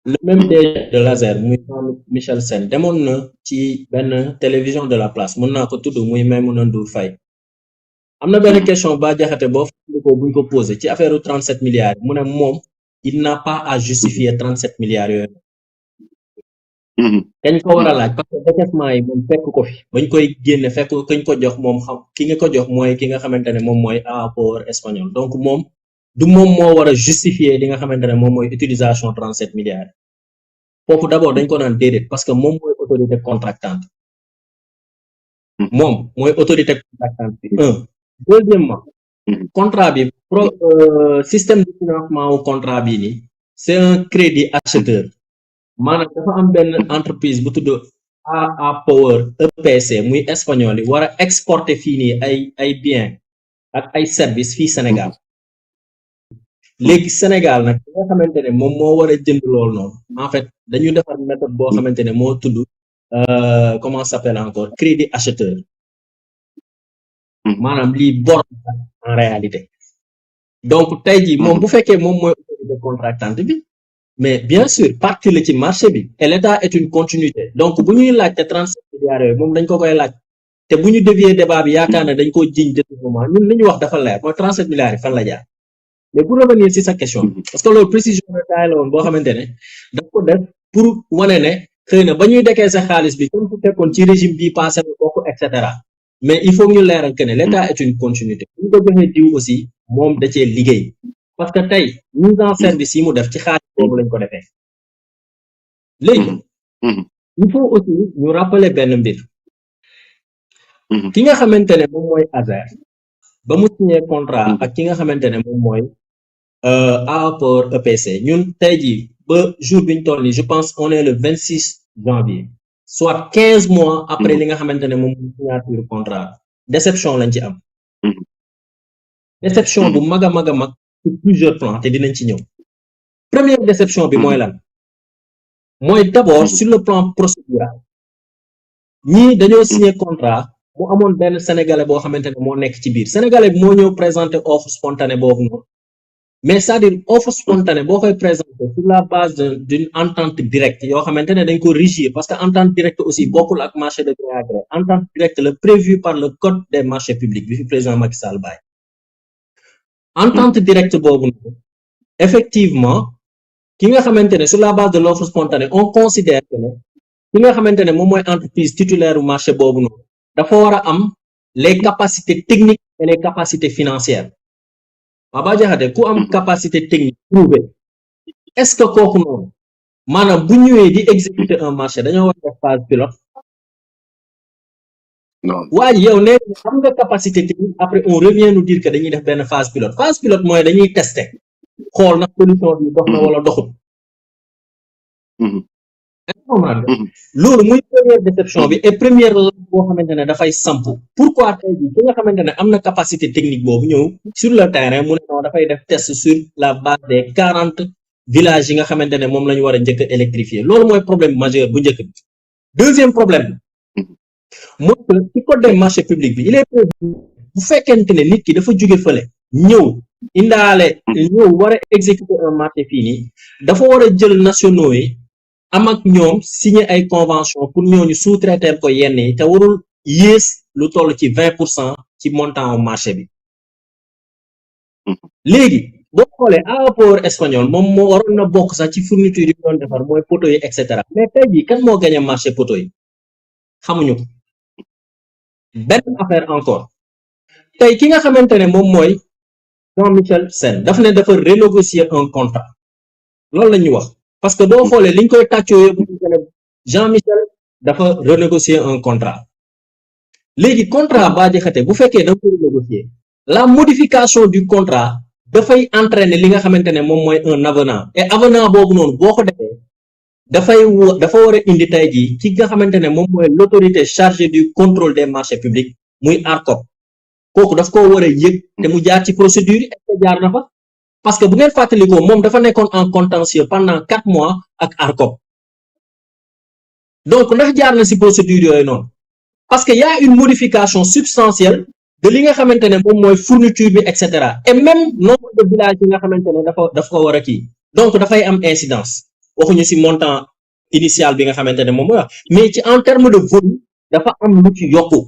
le même DG de Laser muy Michel Sène demoon na ci benn télévision de la place mën naa ko tudd muy Maimouna Ndour Faye am na benn question Bah Diakhaté boo fàttalikoo buñ ko posé ci affaire 37 milliards mu ne moom il n'a pas à justifier 37 milliards yooyu dañ ko war a laaj parce que décaissement yi moom fekk ko fi bañ koy génne fekk kañ ko jox moom xam ki nga ko jox mooy ki nga xamante ne moom mooy Power espagnol donc moom du moom moo war a justifier li nga xamante ne moom mooy utilisation 37 milliards foofu d'abord dañ ko naan déedéet parce que moom mooy autorité contractante moom mooy autorité contractante bi deuxièmement contrat bi système de financement au contrat bi nii c'est un crédit acheteur maanaam dafa am benn entreprise bu tudd AA Power EPC muy espagnol yi war a exporter fii nii ay biens ak ay services fii Sénégal léegi Sénégal nag ki nga xamante ne moom moo war a jënd loolu noonu en fait dañu defar méthode boo xamante ne moo tudd comment ça s'appelle encore crédit acheteur maanaam lii bor en réalité donc tey jii moom bu fekkee moom mooy autorité contractante bi mais bien sûr partie la ci marché bi et l'État est une continuité donc bu ñuy laaj te 37 milliards yooyu moom dañ ko koy laaj te bu ñu dévier débat bi yaakaar ne dañ ko jiñ détournement ñun li ñu wax dafa leer mooy 37 milliards yi fan la jaar mais pour revenir ci sa question parce que loolu précision de taille la woon boo xamante ne daf ko def pour wane ne xëy na ba ñuy dekkee sa xaalis bi comme ku fekkoon ci régime bii passé na bokk et cetera mais il faut ñu leeral que ne l'État est une continuité bu ñu ko joxee diw aussi moom da cee liggéey parce que tey mise en service yi mu def ci xaalis boobu lañ ko defee léegi il faut aussi ñu rappeler benn mbir ki nga xamante ne moom mooy Azer ba mu signé contrat ak ki nga xamante ne moom mooy Power EPC ñun tey jii ba jour biñ toll nii je pense on est le 26 janvier soit 15 mois après li nga xamante ne moom mooy signature contrat déception lañ ci am déception bu mag a mag a mag sur plusieurs plans te dinañ ci ñëw première déception bi mooy lan mooy d'abord sur le plan procédural ñii dañoo signé contrat mu amoon benn sénégalais boo xamante ne moo nekk ci biir sénégalais bi moo ñëw présenter offre spontanée boobu noonu mais c'est-à-dire offre spontanée boo koy présenter sur la base d'une entente directe yoo xamante ne dañ ko régir parce que entente directe aussi bokkul ak marché de gré à gré entente directe la prévue par le code des marchés publics bi fi président Macky Sall bàyyi entente directe boobu noonu effectivement ki nga xamante ne sur la base de l'offre spontanée on considère que ne ki nga xamante ne moom mooy entreprise titulaire u marché boobu noonu dafa war a am les capacités techniques et les capacités financières Bah Diakhaté ku am capacité technique prouvée est-ce que kooku noonu maanaam bu ñëwee di exécuter un marché dañoo war a def phase pilote non waaye yow nee na am nga capacité technique après on revient nous dire que dañuy def benn phase pilote mooy dañuy tester xool nag solution bi dox na wala doxul loolu muy première déception bi et première la boo xamante ne dafay samp pourquoi tey jii ki nga xamante ne am na capacité technique boobu ñëw sur le terrain mu ne non dafay def test sur la base des 40 villages yi nga xamante ne moom la ñu war a njëkk a électrifier loolu mooy problème majeur bu njëkk bi deuxième problème mooy que ci code des marchés publics bi il est prévu bu fekkente ne nit ki dafa jóge fële ñëw indaale ñëw war a exécuter un marché fii nii dafa war a jël nationaux yi am ak ñoom signer ay convention pour ñooñu sous-traiter ko yenn yi te warul yées lu toll ci 20% ci montant au marché bi léegi boo xoolee Power espagnol moom moo waroon na bokk sax ci fourniture yi doon defar mooy poteau yi et cetera mais tey jii kan moo gagné marché poteau yi xamuñu ko benn affaire encore tey ki nga xamante ne moom mooy Jean-Michel Sène daf ne dafa renégocier un contrat loolu la ñuy wax parce que boo xoolee liñ koy tàccoo yëpp Jean-Michel dafa renégocier un contrat léegi contrat Bah Diakhaté bu fekkee da nga ko renégocier la modification du contrat dafay entraîner li nga xamante ne moom mooy un avenant et avenant boobu noonu boo ko defee dafa war a indi tey jii ci nga xamante ne moom mooy l'autorité chargée du contrôle des marchés publics muy ARCOP kooku daf ko war a yëg te mu jaar ci procédure est-ce que jaar na fa parce que bu ngeen fàttalikoo moom dafa nekkoon en contentieux pendant 4 mois ak ARCOP donc ndax jaar na ci procédure yooyu noonu parce que y a une modification substantielle de li nga xamante ne moom mooy fourniture bi et cetera et même nombre de villages yi nga xamante ne dafa ko war a kii donc dafay am incidence waxuñu ci montant initial bi nga xamante ne moom mooy wax mais ci en terme de volume dafa am lu ci yokku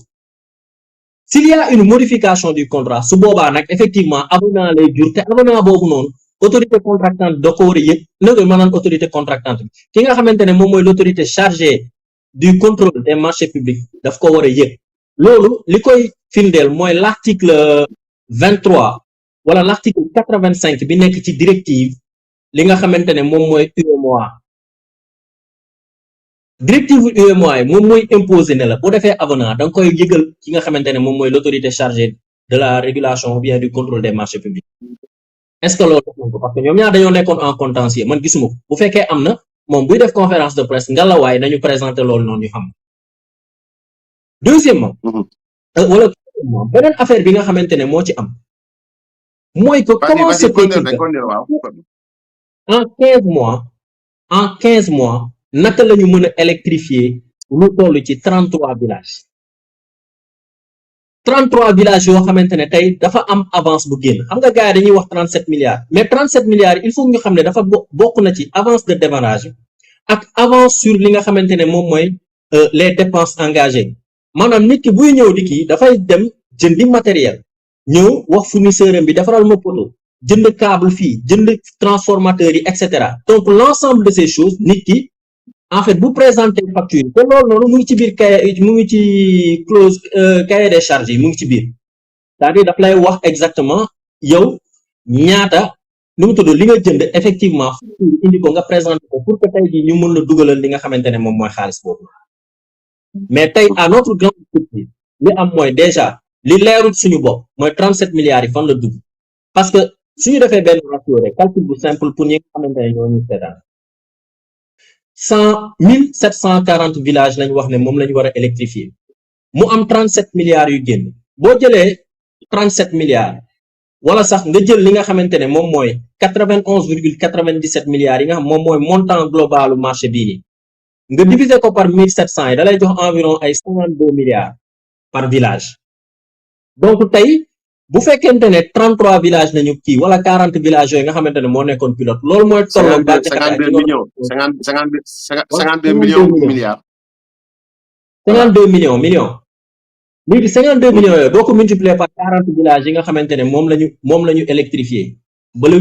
s'il y a une modification du contrat su boobaa nag effectivement avenant lay jur te avenant boobu noonu autorité contractante da ko war a yëg nag maanaam autorité contractante bi ki nga xamante ne moom mooy l'autorité chargée du contrôle des marchés publics daf ko war a yëg loolu li koy firndeel mooy l'article 23 wala l'article 85 bi nekk ci directive li nga xamante ne moom mooy UEMOA directive UEMOA yi moom mooy imposer ne la bu defee avenant da nga koy yëgal ki nga xamante ne moom mooy l'autorité chargée de la régulation ou bien du contrôle des marchés publics est-ce que loolu def nañ ko parce que ñoom ñaar dañoo nekkoon en contentieux man gisuma ko bu fekkee am na moom buy def conférence de presse ngalawaay nañu présenter loolu noonu ñu xam deuxièmement wala beneen affaire bi nga xamante ne moo ci am mooy que comment se fait-il que en 15 mois naka la ñu mën a électrifier lu toll ci 33 villages 33 villages yoo xamante ne tey dafa am avance bu génn xam nga gars yi dañuy wax 37 milliards mais 37 milliards il faut ñu xam ne dafa bokk na ci avance de démarrage ak avance sur li nga xamante ne moom mooy les dépenses engagées maanaam nit ki buy ñëw di kii dafay dem jëndi matériel ñëw wax fournisseur am bi defaral ma poto jënd câble fii jënd transformateur yi et cetera donc l'ensemble de ces choses nit ki en fait bu présenter facture te loolu noonu mu ngi ci biir cahier mu ngi ci clause cahier des charges yi mu ngi ci biir c'est-à-dire daf lay wax exactement yow ñaata nu mu tudd li nga jënd effectivement indi ko nga présenter ko pour que tey jii ñu mën la dugalal li nga xamante ne moom mooy xaalis boobu mais tey à notre grande surprise li am mooy déjà li leerul suñu bopp mooy 37 milliards yi fan la dugg parce que suñu defee benn ratio rek calcul bu simple pour ñi nga xamante ne ñoo ñu seetaan 1740 villages lañ wax ne moom la ñu war a électrifier mu am 37 milliards yu génn boo jëlee 37 milliards wala sax nga jël li nga xamante ne moom mooy 91,97 milliards yi nga xam moom mooy montant globalu marché bii nii nga diviser ko par 1700 yi da lay jox environ ay 52 milliards par village donc tey bu fekkente ne 33 villages nañu kii wala 40 villages yooyu nga xamante ne moo nekkoon pilote loolu mooy tolloo 52 millions 52 millions milliards 52 millions léegi 52 millions yooyu boo ko multiplier par 40 villages yi nga xamante ne moom la ñu électrifier ba le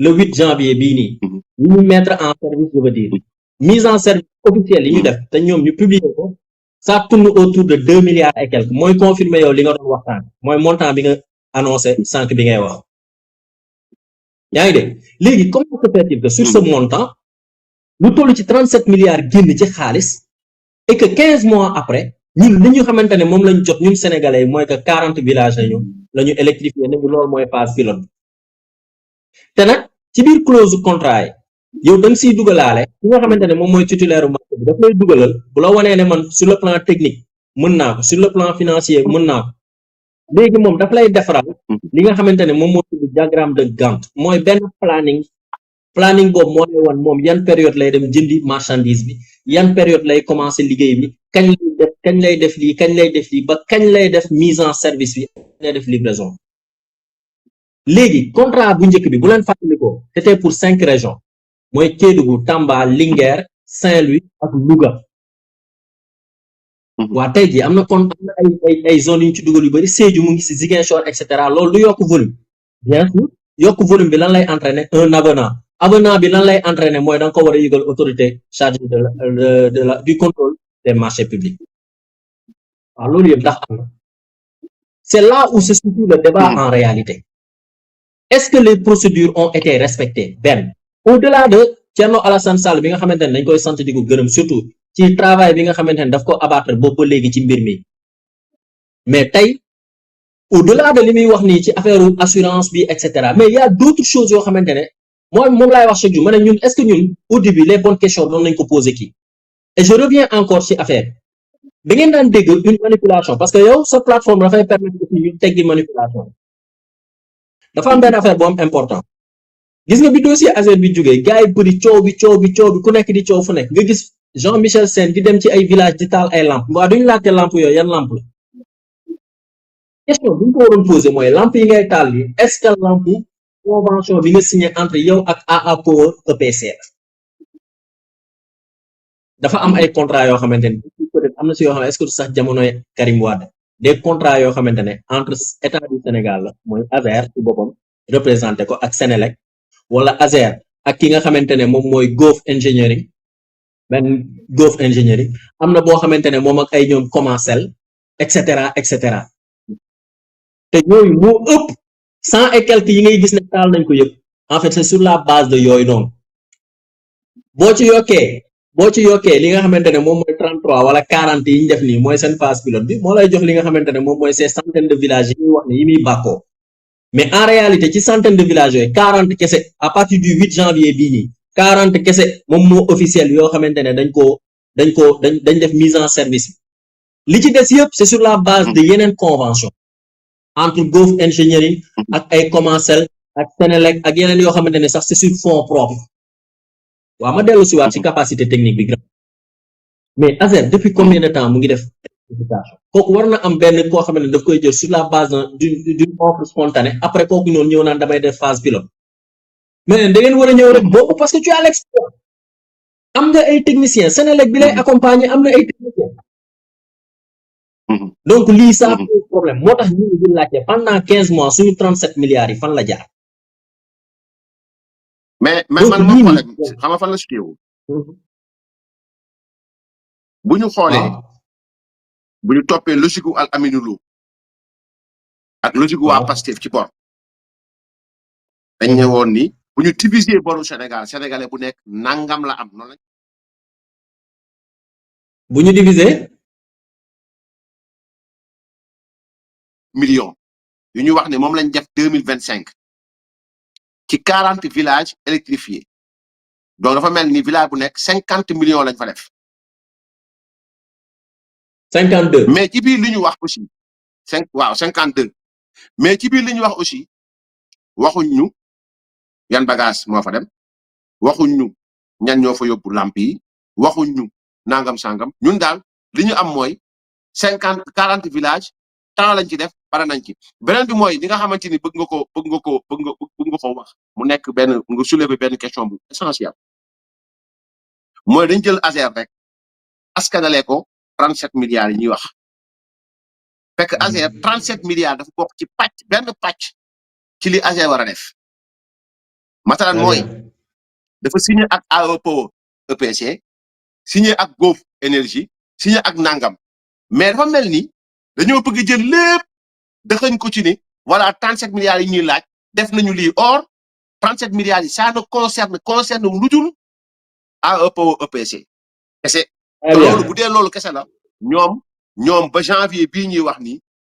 8 janvier bii nii ñu ñu mettre en service je veux dire mise en service officielle yi ñu def te ñoom ñu publier ko ça tourne autour de 2 milliards et quelques mooy confirmer yow li nga doon waxtaan mooy montant bi nga annoncé sànq bi ngay wax yaa ngi dégg léegi comment se fait-il que sur ce montant lu toll ci 37 milliards génn ci xaalis et que 15 mois après ñun li ñu xamante ne moom lañu jot ñun sénégalais mooy que 40 villages la ñu électrifier nañu loolu mooy phase pilote te nag ci biir clause contrat yi yow da nga siy dugalaale ki nga xamante ne moom mooy titulaire marché bi daf lay dugalal bu la wanee ne man sur le plan technique mën naa ko sur le plan financier mën naa ko léegi moom daf lay defaral li nga xamante ne moom moo tudd diagramme de Gantt mooy benn planning boobu moo lay wan moom yan période lay dem jëndi marchandise bi yan période lay commencer liggéey bi kañ lay def lii kañ lay def lii ba kañ lay def mise en service bi kañ lay def livraison léegi contrat bu njëkk bi bu leen fàttalikoo c'était pour 5 régions mooy Kédougou Tamba Linguère Saint-Louis ak Louga waa tey jii am na ay zones yu ñu ci dugal yu bari Sédhiou mu ngi ci Ziguinchor et cetera loolu du yokk volume bien sûr yokk volume bi lan lay entraîner un avenant bi lan lay entraîner mooy da nga ko war a yëgal autorité chargée du contrôle des marchés publics waaw loolu yëpp ndax am na c'est là où se situe le débat en réalité est-ce que les procédures ont été respectées benn au-delà de Thierno Alassane Sall bi nga xamante ne dañ koy sant di ko gërëm surtout ci travail bi nga xamante ne daf ko abattre boobu ba léegi ci mbir mi mais tey au-delà de li muy wax nii ci affaire assurance bi et cetera mais il y a d'autres choses yoo xamante ne moom laay wax chaque jour ma ne ñun est-ce que ñun au début les bonnes questions doon nañ ko poser kii et je reviens encore ci affaire da ngeen daan dégg une manipulation parce que yow sa plateforme dafay permettre aussi ñu teggi manipulation dafa am benn affaire bu am important gis nga bi dossier Azer bi jógee gars yi bëri coow bi ku nekk di coow fu nekk nga gis Jean-Michel Sène di dem ci ay village di taal ay lampe waa duñu laajte lampe yooyu yan lampe la question bi ñu ko waroon poser mooy lampe yi ngay taal yi est-ce que lampe convention bi nga signé entre yow ak AA Power EPC la dafa am ay contrat yoo xamante ne peut-être am na si yoo xam ne est-ce que sax jamonoy Karim Wade des contrats yoo xamante ne entre état du Sénégal la mooy ASER ci boppam représenté ko ak Sénélec wala ASER ak ki nga xamante ne moom mooy Gulf Engineering benn Gulf Engineering am na boo xamante ne moom ak ay ñoom Comacel et cetera te yooyu moo ëpp 100 et quelques yi ngay gis ne taal nañ ko yëpp en fait c'est sur la base de yooyu noonu boo ci yokkee li nga xamante ne moom mooy 33 wala 40 yi ñu def nii mooy seen phase pilote bi moo lay jox li nga xamante ne moom mooy ces centaines de villages yi ñuy wax ne yi muy bàkkoo mais en réalité ci centaine de villages yooyu 40 kese à partir du 8 janvier bii nii 40 kese moom moo officiel yoo xamante ne dañ def mise en service bi li ci des yëpp c'est sur la base de yeneen convention entre Gulf Engineering ak ay Comacel ak Sénélec ak yeneen yoo xamante ne sax c'est sur fonds propres waaw ma dellu si waat ci capacité technique bi grand mais ASER depuis combien de temps mu ngi def électrification kooku war na am benn koo xamante ne daf koy jël sur la base d'une offre spontanée après kooku noonu ñëw naan damay def phase pilote mais da ngeen war a ñëw rek boobu parce que tu as l'expérience am nga ay techniciens Sénélec bi lay accompagner am na ay techniciens donc lii ça pose problème moo tax ñu ngi di laajte pendant 15 mois suñu 37 milliards yi fan la jaar. mais man moo xoolee xam nga fan la situé wu bu ñu xoolee bu ñu toppee logique gu Al Aminou Lo ak logique gu waa Pastef ci bor dañ ne woon ni bu ñu diviser boru Sénégalais bu nekk nangam la am noonu la. bu ñu diviser. millions yu ñu wax ne moom lañ def 2025 ci 40 villages électrifiés donc dafa mel ni village bu nekk 50 millions lañ fa def. 52 mais ci biir li ñu wax aussi 52 mais ci biir li ñu wax aussi waxuñ ñu yan bagage moo fa dem waxuñ ñu ñan ñoo fa yóbbu lamp yi waxuñ ñu nangam sangam ñun daal li ñu am mooy 40 villages temps lañ ci def pare nañ ci beneen bi mooy li nga xamante ni bëgg nga ko wax mu nekk benn nga soulever benn question bu essentielle mooy dañ jël ASER rek askanale ko 37 milliards yi ñuy wax fekk ASER 37 milliards dafa bokk ci benn pàcc ci li ASER war a def matalan mooy dafa signé ak AEPO EPC signé ak Gulf Énergie signé ak nangam mais dafa mel ni dañoo bëgg jël lépp dëxañ ko ci ni voilà 37 milliards yi ñuy laaj def nañu lii or 37 milliards yi ça ne concerne lu dul AEPO EPC kese loolu bu dee loolu kese la ñoom ba janvier bii ñuy wax ni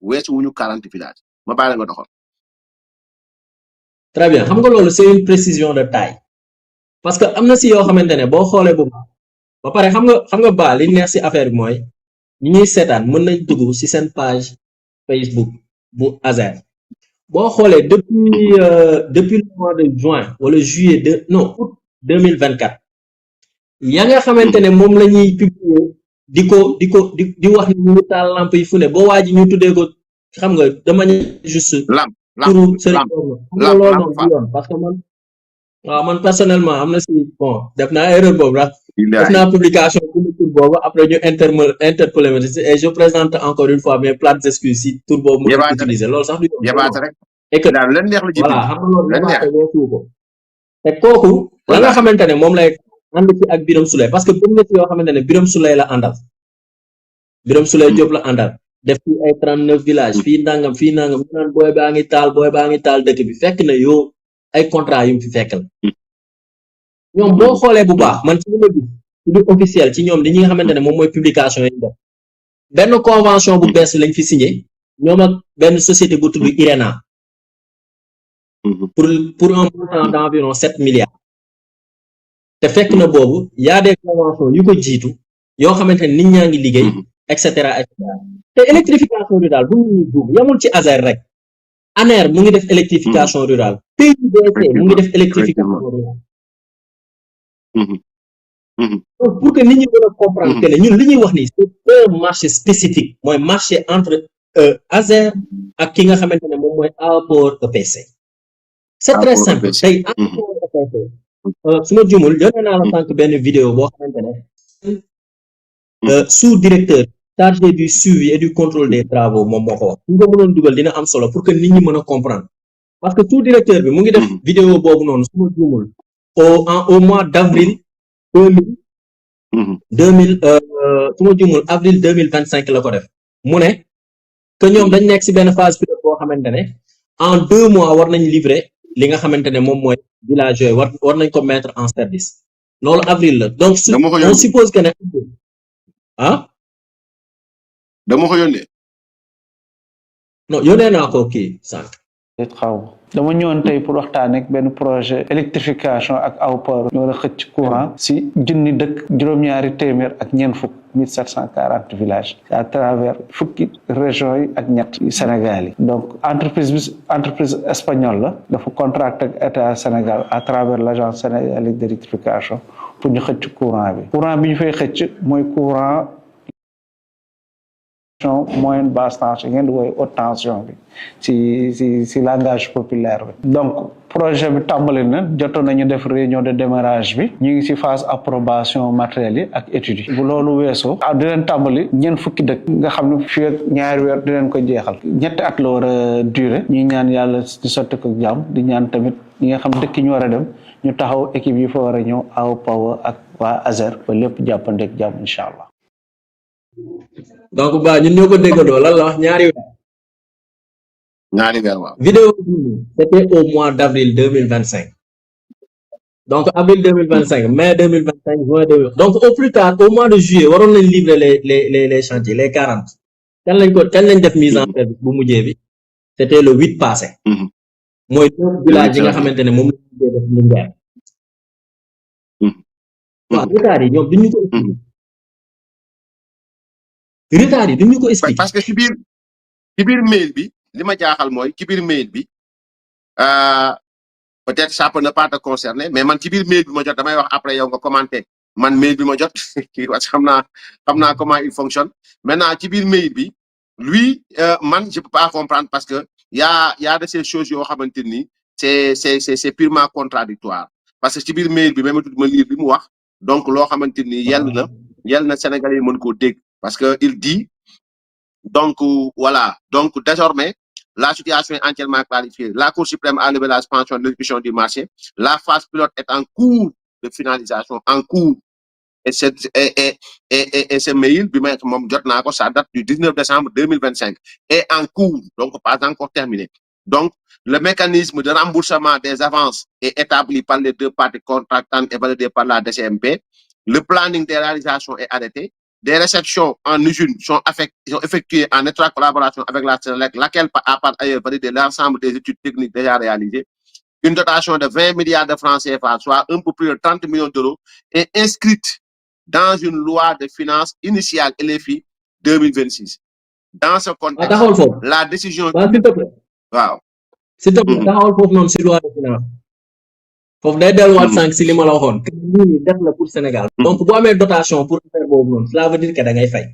weesu wuñu 40 villages ma bàyyi la nga doxal. très bien xam nga loolu c'est une précision de taille parce que am na si yoo xamante ne boo xoolee bu baax ba pare xam nga ba li neex si affaire bi mooy ñi ñuy seetaan mën nañ dugg si seen page Facebook bu ASER boo xoolee depuis le mois de juin wala juillet août 2024 ya nga xamante ne moom la ñuy publier di wax ni ñu taal lamp yi fu ne boo waa ji ñu tuddee ko xam nga de manière juste turu sëriñ yoon parce que man personnellement am na si bon def naa erreur boobu rek def naa publication bu tur boobu après ñu interpellé ma et je présente encore une fois mes plates excuses si tur boobu mu utiliser loolu sax du yoon et que voilà xam nga loolu weesu ko te kooku la nga xamante ne moom lay ànd ci ak Birame Souleye parce que bëgg na ci yoo xamante ne Birame Souleye la àndal Birame Souleye Diop la àndal def fi ay 39 villages fii nangam ñu naan booy baa ngi taal dëkk bi fekk na yow ay contrat yu mu fi fekk la ñoom boo xoolee bu baax man ci li ma gis ci lu officiel ci ñoom li ñi nga xamante ne moom mooy publication yi def benn convention bu bees lañ fi signé ñoom ak benn société bu tudd IRENA pour un montant d'environ 7 milliards te fekk na boobu y a des conventions yu ko jiitu yoo xamante ne nit ñaa ngi liggéey et cetera te électrification rurale bu ñuy juum yamul ci ASER rek ANER mu ngi def électrification rurale PUDC mu ngi def électrification rurale donc pour que nit ñi mën a comprendre que ne ñun li ñuy wax ni c'est un marché spécifique mooy marché entre ASER ak ki nga xamante ne moom mooy apport EPC c'est très simple tey apport EPC su ma jumul yónnee naa la sànq benn vidéo boo xamante ne sous-directeur chargé du suivi et du contrôle des travaux moom moo ko wax suñ ko mënoon dugal dina am solo pour que nit ñi mën a comprendre parce que sous-directeur bi mu ngi def vidéo boobu noonu su ma juumul au mois d'avril 2000 su ma juumul avril 2025 la ko def mu ne que ñoom dañ nekk ci benn phase pilote boo xamante ne en 2 mois war nañ livrer li nga xamante ne moom mooy village yooyu war nañ ko mettre en service loolu avril la donc on suppose que ne ah dama ko yónnee non yónnee naa ko kii sànq xaw dama ñëwoon tey pour waxtaan ak benn projet électrification ak aw port ñu war a xëcc courant si junni dëkk juróom-ñaari téeméer ak ñeent fukk 1740 villages à travers fukki régions yi ak ñett Sénégal yi donc entreprise espagnole la dafa contracté ak état Sénégal à travers l'agence sénégalaise d'électrification pour ñu xëcc courant bi ñu fay xëcc mooy courant moyenne basse tension ngeen di woy haute tension bi si langage populaire bi donc projet bi tàmbali na jotoon nañu def réunion de démarrage bi ñu ngi si phase approbation matériel yi ak études yi bu loolu weesoo di leen tàmbali ñeent fukki dëkk nga xam ne fii ak ñaari weer di leen ko jeexal ñetti at la war a durer ñuy ñaan yàlla di sotti ko jàmm di ñaan tamit ñi nga xam dëkk ñu war a dem ñu taxaw équipe yi fa war a ñëw Aw Power ak waa ASER ba lépp jàppandeeg jàmm incha allah. donc ba ñun ñoo ko déggandoo lan la wax ñaari weer waaw vidéo bi c'était au mois d'avril 2025 donc avril 2025 mai 2025 juin 2025 donc au plus tard au mois de juillet waroon nañ livrer les chantiers les 40 kañ lañ def mise en service bu mujjee bi c'était le 8 passé mooy village yi nga xamante ne moom la mujjee def Linguère waaw retard yi ñoom duñu ko retard yi duñu ko expliquer parce que ci biir mail bi li ma jaaxal mooy ci biir mail bi peut-être ça peut ne pas te concerner mais man ci biir mail bi ma jot damay wax après yow nga commenter man mail bi ma jot kii parce que xam naa comment il fonctionne maintenant ci biir mail bi lui man je peux pas comprendre parce que y a de ces choses yoo xamante ni c'est purement contradictoire parce que ci biir mail bi même ma lire bi mu wax donc loo xamante ni yell na Sénégalais yi mën koo dégg parce que il dit donc voilà donc désormais la situation est entièrement clarifiée. La Cour suprême a levé la suspension de l'exécution du marché. La phase pilote est en cours de finalisation, en cours. Et ce mail, ça date du 19 décembre 2025, est en cours, donc pas encore terminé. Donc, le mécanisme de remboursement des avances est établi par les deux parties contractantes et validé par la DCMP. Le planning des réalisations est arrêté. Des réceptions en usine sont effectuées en étroite collaboration avec la SENELEC, laquelle a par ailleurs validé l'ensemble des études techniques déjà réalisées. Une dotation de 20 milliards de francs CFA, soit un peu plus de 30 millions d'euros, est inscrite dans une loi de finances initiale LFI 2026. Dans ce contexte, la décision... Wow. C'est une loi de finances. Foofu day delluwaat sànq si li ma la waxoon que lii def la pour Sénégal donc boo amee dotation pour faire boobu noonu cela veut dire que da ngay fay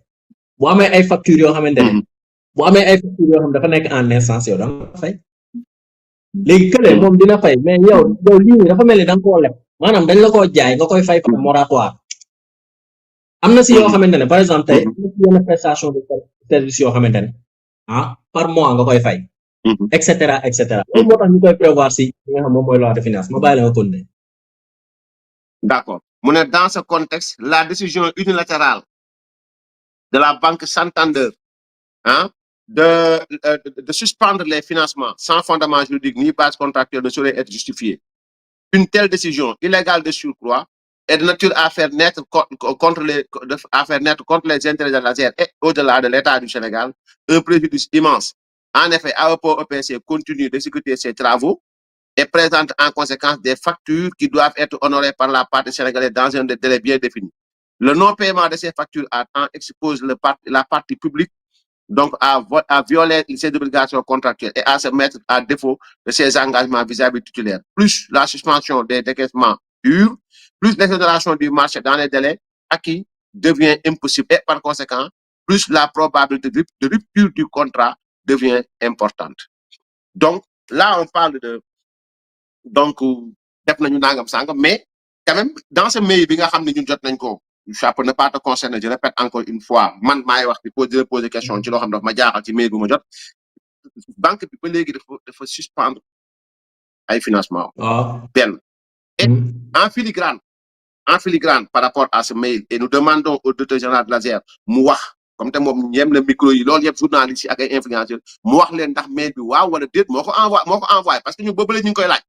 boo amee ay factures yoo xamante ne boo amee ay factures yoo xam dafa nekk en instance yow da nga fay léegi kële moom dina fay mais yow lii dafa mel ni da nga koo leb maanaam dañ la koo jaay nga koy fay par moratoire am na si yoo xamante ne par exemple tey am na si yenn prestation de service yoo xamante ne par mois nga koy fay et cetera loolu moo tax ñu koy prévoir si li nga xam moom mooy loi de finance ma bàyyi la nga continuer. D'accord mu ne dans ce contexte la décision unilatérale de la Banque Santander de suspendre les financements sans fondement juridique ni base contractuelle ne saurait être justifiée. Une telle décision illégale de surcroît est de nature à faire naître contre les intérêts de l'ASER et au-delà de l'État du Sénégal un préjudice immense. En effet, Aw Power EPC continue d'exécuter ses travaux et présente en conséquence des factures qui doivent être honorées par la partie sénégalaise dans un délai bien défini. Le non-paiement de ces factures à temps expose la partie publique donc à violer ses obligations contractuelles et à se mettre à défaut de ses engagements vis-à-vis du titulaire. Plus la suspension des décaissements dure, plus l'exonération du marché dans les délais acquis devient impossible et par conséquent, plus la probabilité de rupture du contrat devient importante. Donc, là, on parle de... Donc, mais quand même, dans ce mail, ça peut ne pas te concerner je répète encore une fois man maay wax di poser question ci loo xam ne dafa ma jaaxal ci mail bu ma jot banque bi ba léegi dafa suspendre ay financement benn et en filigrane par rapport à ce mail et nous demandons au directeur général de l'ASER mu wax comme te moom ñeem na micro yi loolu yëpp journaliste yi ak ay influenceurs mu wax leen ndax mail bi waaw wala déet moo ko envoyé parce que ñu boobale ñu ngi koy laaj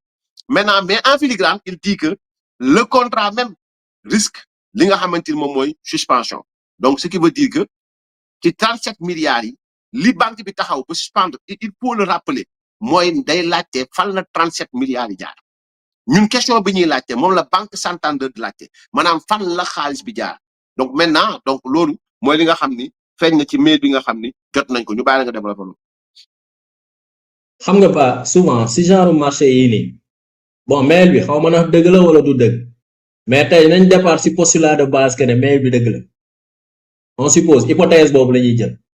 maintenant mais en filigrane il dit que le contrat même risque li nga xamante ni moom mooy suspension donc ce qui veut dire que ci 37 milliards yi li banque bi taxaw ba suspendre il faut le rappeler mooy day laajte fan la 37 milliards yi jaar ñun question bi ñuy laajte moom la banque Santander di laajte maanaam fan la xaalis bi jaar donc maintenant donc loolu mooy li nga xam ni feeñ na ci mail bi nga xam ni jot nañ ko ñu bàyyi la nga développé loolu. xam nga ba souvent si genre marché yi nii bon mail bi xaw ma na dëgg la wala du dëgg mais tey nañ départ si postulat de base que ne mail bi dëgg la on suppose hypothèse boobu la ñuy jël